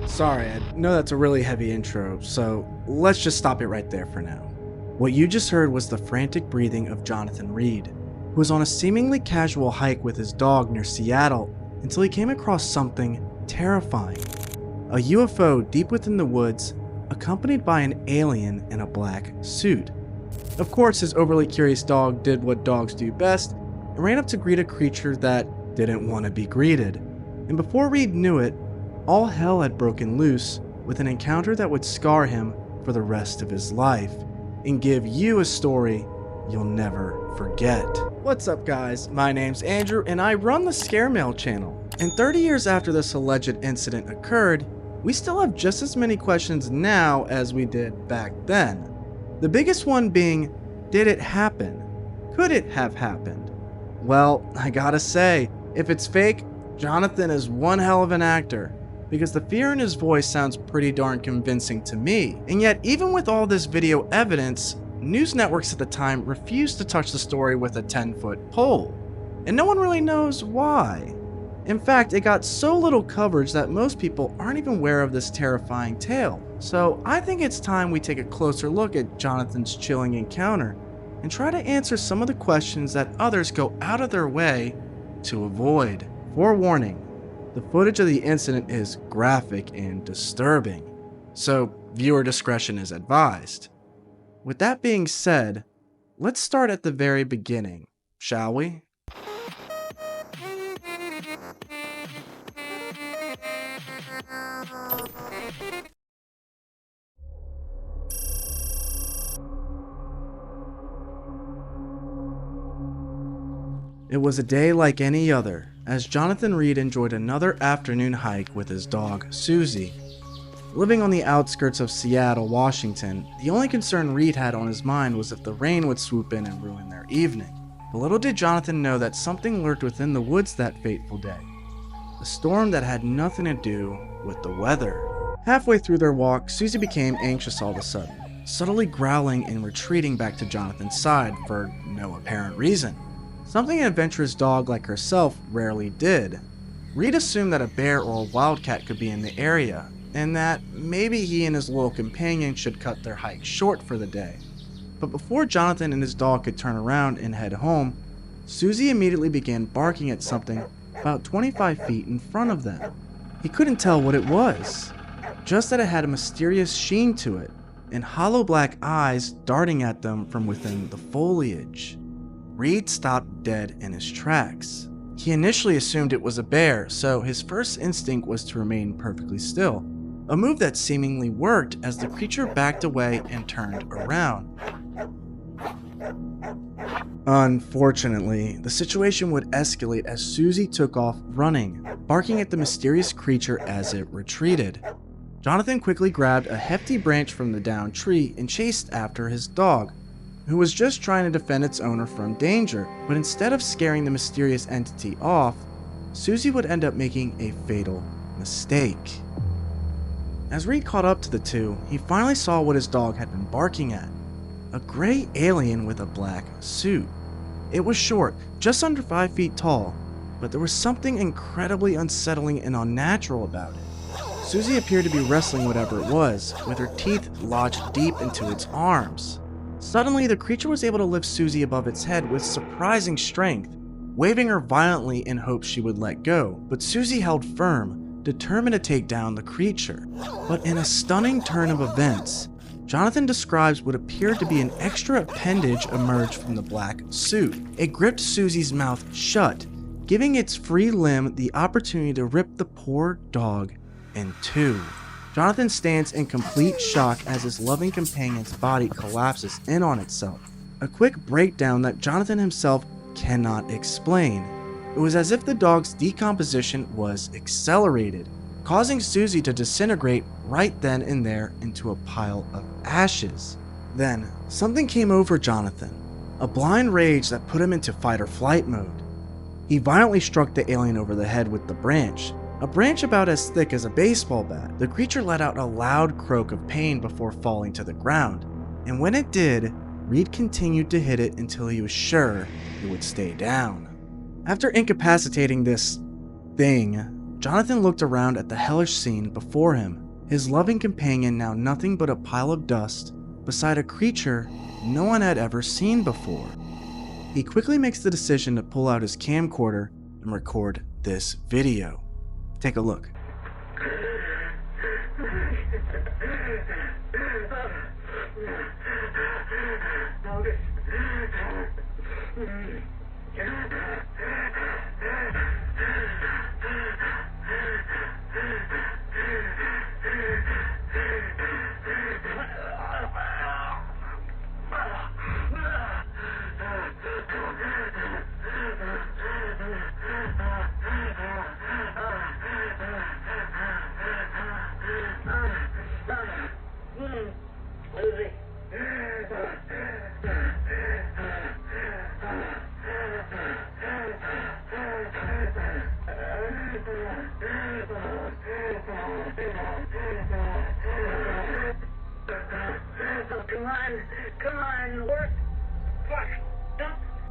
Sorry, I know that's a really heavy intro, so let's just stop it right there for now. What you just heard was the frantic breathing of Jonathan Reed, who was on a seemingly casual hike with his dog near Seattle until he came across something terrifying. A UFO deep within the woods, accompanied by an alien in a black suit. Of course, his overly curious dog did what dogs do best and ran up to greet a creature that didn't want to be greeted. And before Reed knew it, all hell had broken loose with an encounter that would scar him for the rest of his life and give you a story you'll never forget. What's up, guys? My name's Andrew and I run the Scare Mail channel. And 30 years after this alleged incident occurred, we still have just as many questions now as we did back then. The biggest one being, did it happen? Could it have happened? Well, I gotta say, if it's fake, Jonathan is one hell of an actor, because the fear in his voice sounds pretty darn convincing to me. And yet, even with all this video evidence, news networks at the time refused to touch the story with a 10-foot pole. And no one really knows why. In fact, it got so little coverage that most people aren't even aware of this terrifying tale. So I think it's time we take a closer look at Jonathan's chilling encounter and try to answer some of the questions that others go out of their way to avoid. Forewarning, the footage of the incident is graphic and disturbing, so viewer discretion is advised. With that being said, let's start at the very beginning, shall we? It was a day like any other, as Jonathan Reed enjoyed another afternoon hike with his dog, Susie. Living on the outskirts of Seattle, Washington, the only concern Reed had on his mind was if the rain would swoop in and ruin their evening. But little did Jonathan know that something lurked within the woods that fateful day. A storm that had nothing to do with the weather. Halfway through their walk, Susie became anxious all of a sudden, subtly growling and retreating back to Jonathan's side for no apparent reason. Something an adventurous dog like herself rarely did. Reed assumed that a bear or a wildcat could be in the area, and that maybe he and his loyal companion should cut their hike short for the day. But before Jonathan and his dog could turn around and head home, Susie immediately began barking at something about 25 feet in front of them. He couldn't tell what it was, just that it had a mysterious sheen to it, and hollow black eyes darting at them from within the foliage. Reed stopped dead in his tracks. He initially assumed it was a bear, so his first instinct was to remain perfectly still, a move that seemingly worked as the creature backed away and turned around. Unfortunately, the situation would escalate as Susie took off running, barking at the mysterious creature as it retreated. Jonathan quickly grabbed a hefty branch from the downed tree and chased after his dog, who was just trying to defend its owner from danger, but instead of scaring the mysterious entity off, Susie would end up making a fatal mistake. As Reed caught up to the two, he finally saw what his dog had been barking at. A gray alien with a black suit. It was short, just under 5 feet tall, but there was something incredibly unsettling and unnatural about it. Susie appeared to be wrestling whatever it was, with her teeth lodged deep into its arms. Suddenly, the creature was able to lift Susie above its head with surprising strength, waving her violently in hopes she would let go. But Susie held firm, determined to take down the creature. But in a stunning turn of events, Jonathan describes what appeared to be an extra appendage emerged from the black suit. It gripped Susie's mouth shut, giving its free limb the opportunity to rip the poor dog in two. Jonathan stands in complete shock as his loving companion's body collapses in on itself. A quick breakdown that Jonathan himself cannot explain. It was as if the dog's decomposition was accelerated, causing Susie to disintegrate right then and there into a pile of ashes. Then, something came over Jonathan, a blind rage that put him into fight or flight mode. He violently struck the alien over the head with the branch, a branch about as thick as a baseball bat. The creature let out a loud croak of pain before falling to the ground, and when it did, Reed continued to hit it until he was sure it would stay down. After incapacitating this thing, Jonathan looked around at the hellish scene before him, his loving companion now nothing but a pile of dust beside a creature no one had ever seen before. He quickly makes the decision to pull out his camcorder and record this video. Take a look. Come on, work.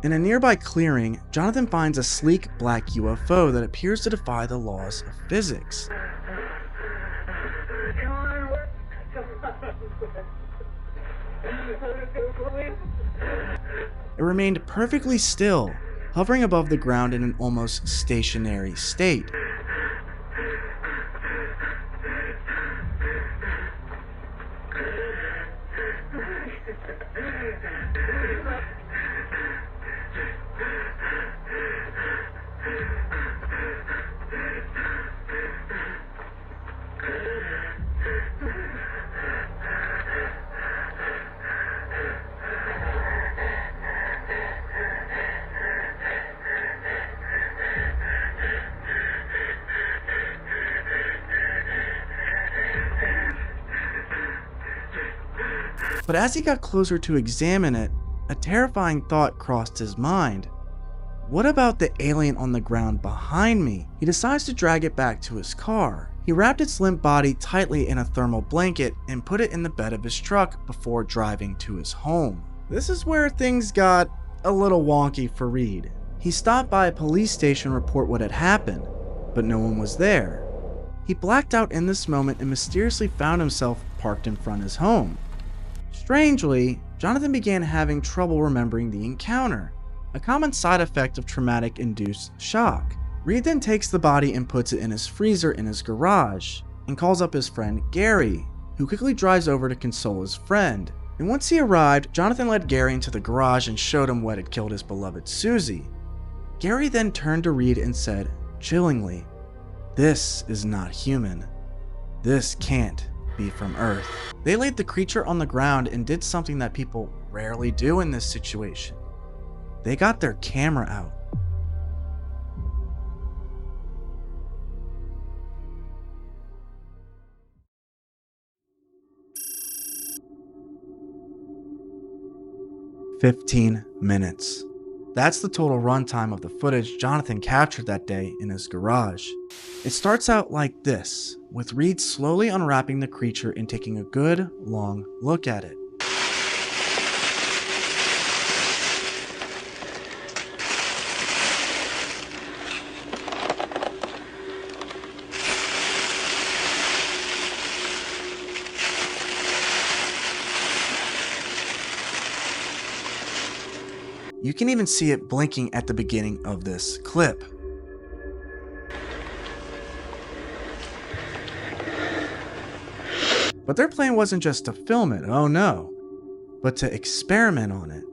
In a nearby clearing, Jonathan finds a sleek black UFO that appears to defy the laws of physics. Come on, work. It remained perfectly still, hovering above the ground in an almost stationary state. But as he got closer to examine it, a terrifying thought crossed his mind. What about the alien on the ground behind me? He decides to drag it back to his car. He wrapped its limp body tightly in a thermal blanket and put it in the bed of his truck before driving to his home. This is where things got a little wonky for Reed. He stopped by a police station to report what had happened, but no one was there. He blacked out in this moment and mysteriously found himself parked in front of his home. Strangely, Jonathan began having trouble remembering the encounter, a common side effect of traumatic-induced shock. Reed then takes the body and puts it in his freezer in his garage, and calls up his friend Gary, who quickly drives over to console his friend. And once he arrived, Jonathan led Gary into the garage and showed him what had killed his beloved Susie. Gary then turned to Reed and said, chillingly, "This is not human. This can't be from Earth." They laid the creature on the ground and did something that people rarely do in this situation. They got their camera out. "15 minutes. That's the total runtime of the footage Jonathan captured that day in his garage. It starts out like this, with Reed slowly unwrapping the creature and taking a good, long look at it. You can even see it blinking at the beginning of this clip. But their plan wasn't just to film it, oh no, but to experiment on it.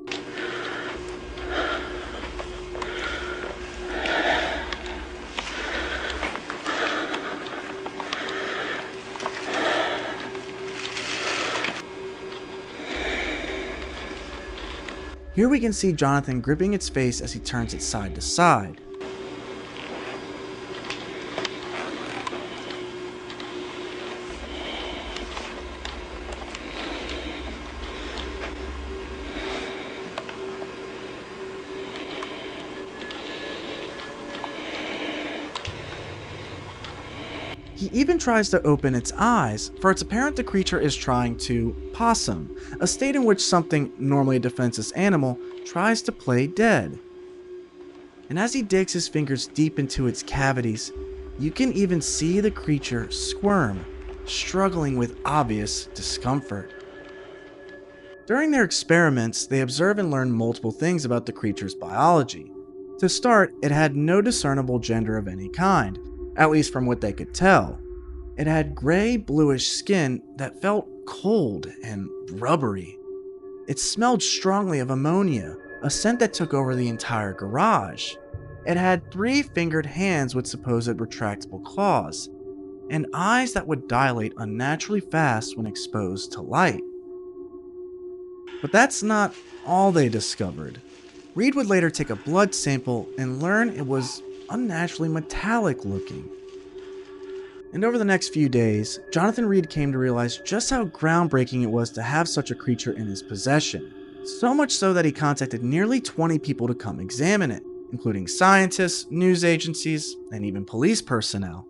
Here we can see Jonathan gripping its face as he turns it side to side. He even tries to open its eyes, for it's apparent the creature is trying to possum, a state in which something normally a defenseless animal tries to play dead. And as he digs his fingers deep into its cavities, you can even see the creature squirm, struggling with obvious discomfort. During their experiments, they observe and learn multiple things about the creature's biology. To start, it had no discernible gender of any kind, at least from what they could tell. It had gray-bluish skin that felt cold and rubbery. It smelled strongly of ammonia, a scent that took over the entire garage. It had 3-fingered hands with supposed retractable claws, and eyes that would dilate unnaturally fast when exposed to light. But that's not all they discovered. Reed would later take a blood sample and learn it was unnaturally metallic looking. And over the next few days, Jonathan Reed came to realize just how groundbreaking it was to have such a creature in his possession. So much so that he contacted nearly 20 people to come examine it, including scientists, news agencies, and even police personnel.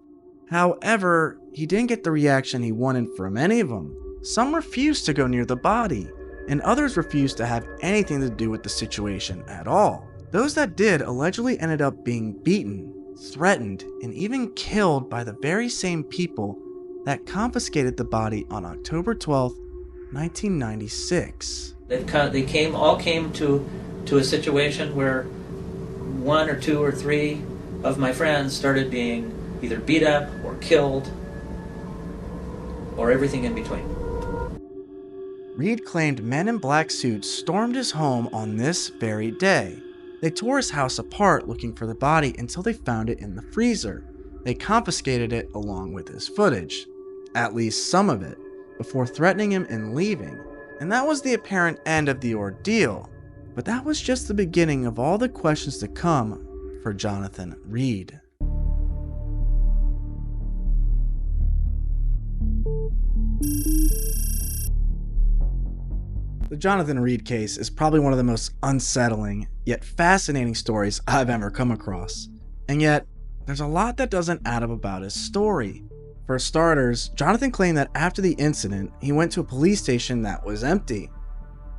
However, he didn't get the reaction he wanted from any of them. Some refused to go near the body, and others refused to have anything to do with the situation at all. Those that did allegedly ended up being beaten, threatened, and even killed by the very same people that confiscated the body on October 12, 1996. They all came to a situation where 1 or 2 or 3 of my friends started being either beat up or killed or everything in between. Reed claimed men in black suits stormed his home on this very day. They tore his house apart looking for the body until they found it in the freezer. They confiscated it along with his footage, at least some of it, before threatening him and leaving. And that was the apparent end of the ordeal. But that was just the beginning of all the questions to come for Jonathan Reed. The Jonathan Reed case is probably one of the most unsettling, yet fascinating stories I've ever come across. And yet, there's a lot that doesn't add up about his story. For starters, Jonathan claimed that after the incident, he went to a police station that was empty,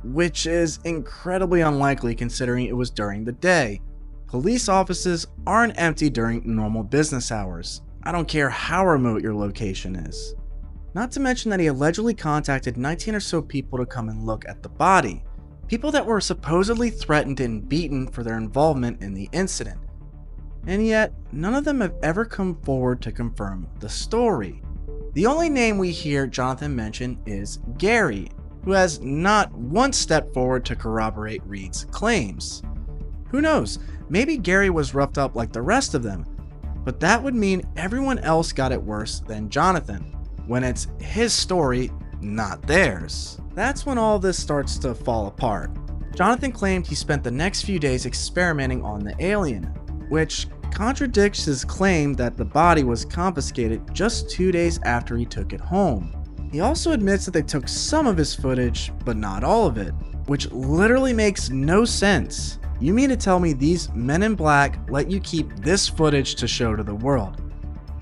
which is incredibly unlikely considering it was during the day. Police offices aren't empty during normal business hours. I don't care how remote your location is. Not to mention that he allegedly contacted 19 or so people to come and look at the body. People that were supposedly threatened and beaten for their involvement in the incident. And yet, none of them have ever come forward to confirm the story. The only name we hear Jonathan mention is Gary, who has not once stepped forward to corroborate Reed's claims. Who knows, maybe Gary was roughed up like the rest of them, but that would mean everyone else got it worse than Jonathan, when it's his story, not theirs. That's when all this starts to fall apart. Jonathan claimed he spent the next few days experimenting on the alien, which contradicts his claim that the body was confiscated just 2 days after he took it home. He also admits that they took some of his footage, but not all of it, which literally makes no sense. You mean to tell me these men in black let you keep this footage to show to the world?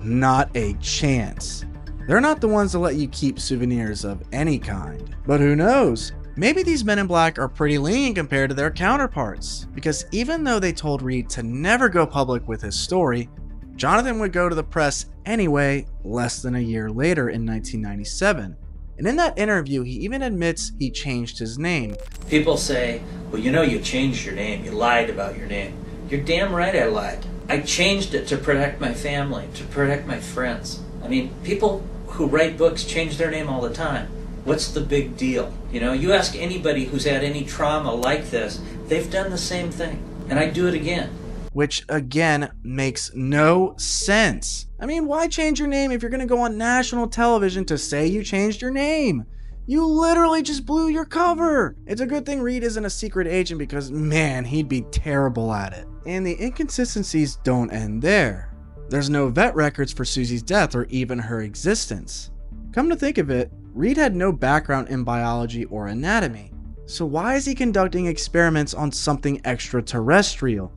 Not a chance. They're not the ones that let you keep souvenirs of any kind. But who knows? Maybe these men in black are pretty lenient compared to their counterparts, because even though they told Reed to never go public with his story, Jonathan would go to the press anyway less than a year later in 1997. And in that interview, he even admits he changed his name. People say, well, you changed your name. You lied about your name. You're damn right I lied. I changed it to protect my family, to protect my friends. I mean, people who write books change their name all the time. What's the big deal? You ask anybody who's had any trauma like this, they've done the same thing. And I do it again. Which, again, makes no sense. I mean, why change your name if you're going to go on national television to say you changed your name? You literally just blew your cover. It's a good thing Reed isn't a secret agent because, man, he'd be terrible at it. And the inconsistencies don't end there. There's no vet records for Susie's death or even her existence. Come to think of it, Reed had no background in biology or anatomy. So why is he conducting experiments on something extraterrestrial?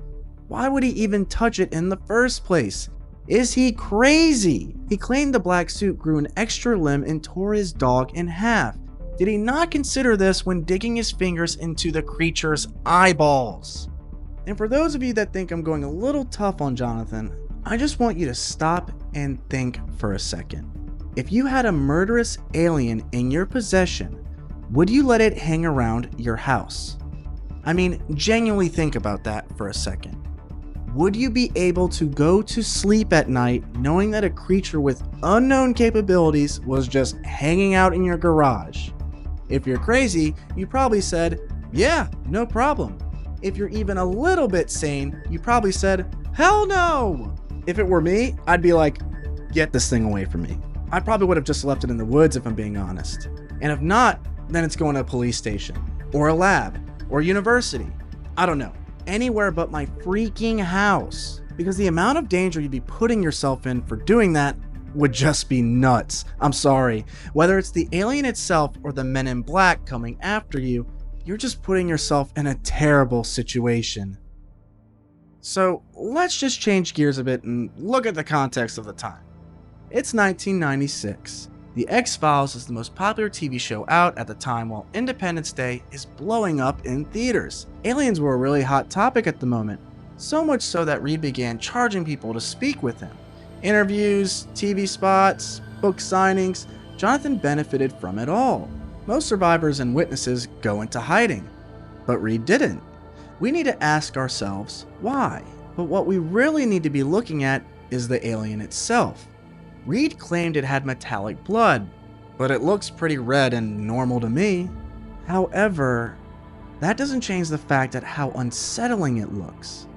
Why would he even touch it in the first place? Is he crazy? He claimed the black suit grew an extra limb and tore his dog in half. Did he not consider this when digging his fingers into the creature's eyeballs? And for those of you that think I'm going a little tough on Jonathan, I just want you to stop and think for a second. If you had a murderous alien in your possession, would you let it hang around your house? I mean, genuinely think about that for a second. Would you be able to go to sleep at night knowing that a creature with unknown capabilities was just hanging out in your garage? If you're crazy, you probably said, yeah, no problem. If you're even a little bit sane, you probably said, hell no! If it were me, I'd be like, get this thing away from me. I probably would have just left it in the woods if I'm being honest. And if not, then it's going to a police station, or a lab, or a university. I don't know. Anywhere but my freaking house. Because the amount of danger you'd be putting yourself in for doing that would just be nuts. I'm sorry. Whether it's the alien itself or the men in black coming after you, you're just putting yourself in a terrible situation. So let's just change gears a bit and look at the context of the time. It's 1996. The X-Files is the most popular TV show out at the time, while Independence Day is blowing up in theaters. Aliens were a really hot topic at the moment, so much so that Reed began charging people to speak with him. Interviews, TV spots, book signings, Jonathan benefited from it all. Most survivors and witnesses go into hiding, but Reed didn't. We need to ask ourselves why. But what we really need to be looking at is the alien itself. Reed claimed it had metallic blood, but it looks pretty red and normal to me. However, that doesn't change the fact at how unsettling it looks.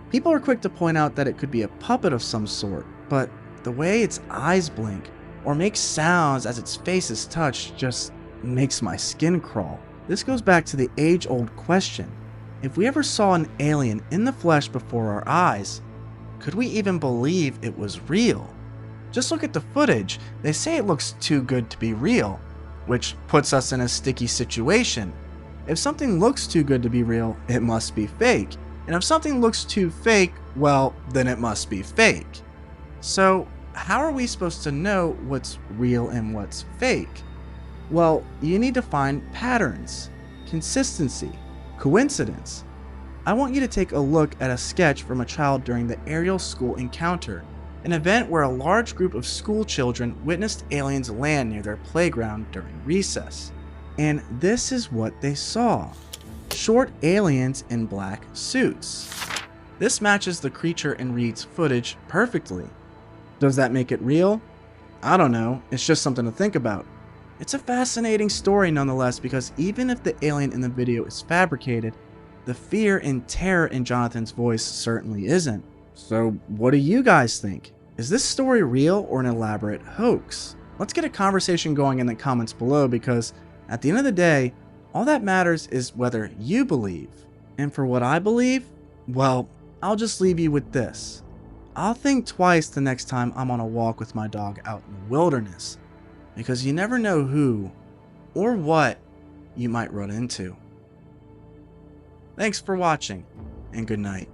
People are quick to point out that it could be a puppet of some sort, but the way its eyes blink or make sounds as its face is touched just makes my skin crawl. This goes back to the age-old question. If we ever saw an alien in the flesh before our eyes, could we even believe it was real? Just look at the footage. They say it looks too good to be real, which puts us in a sticky situation. If something looks too good to be real, it must be fake. And if something looks too fake, well, then it must be fake. So, how are we supposed to know what's real and what's fake? Well, you need to find patterns, consistency, coincidence. I want you to take a look at a sketch from a child during the aerial school encounter, an event where a large group of school children witnessed aliens land near their playground during recess. And this is what they saw. Short aliens in black suits. This matches the creature in Reed's footage perfectly. Does that make it real? I don't know, it's just something to think about. It's a fascinating story nonetheless, because even if the alien in the video is fabricated, the fear and terror in Jonathan's voice certainly isn't. So what do you guys think? Is this story real or an elaborate hoax? Let's get a conversation going in the comments below, because at the end of the day, all that matters is whether you believe. And for what I believe, well, I'll just leave you with this. I'll think twice the next time I'm on a walk with my dog out in the wilderness, because you never know who or what you might run into. Thanks for watching, and good night.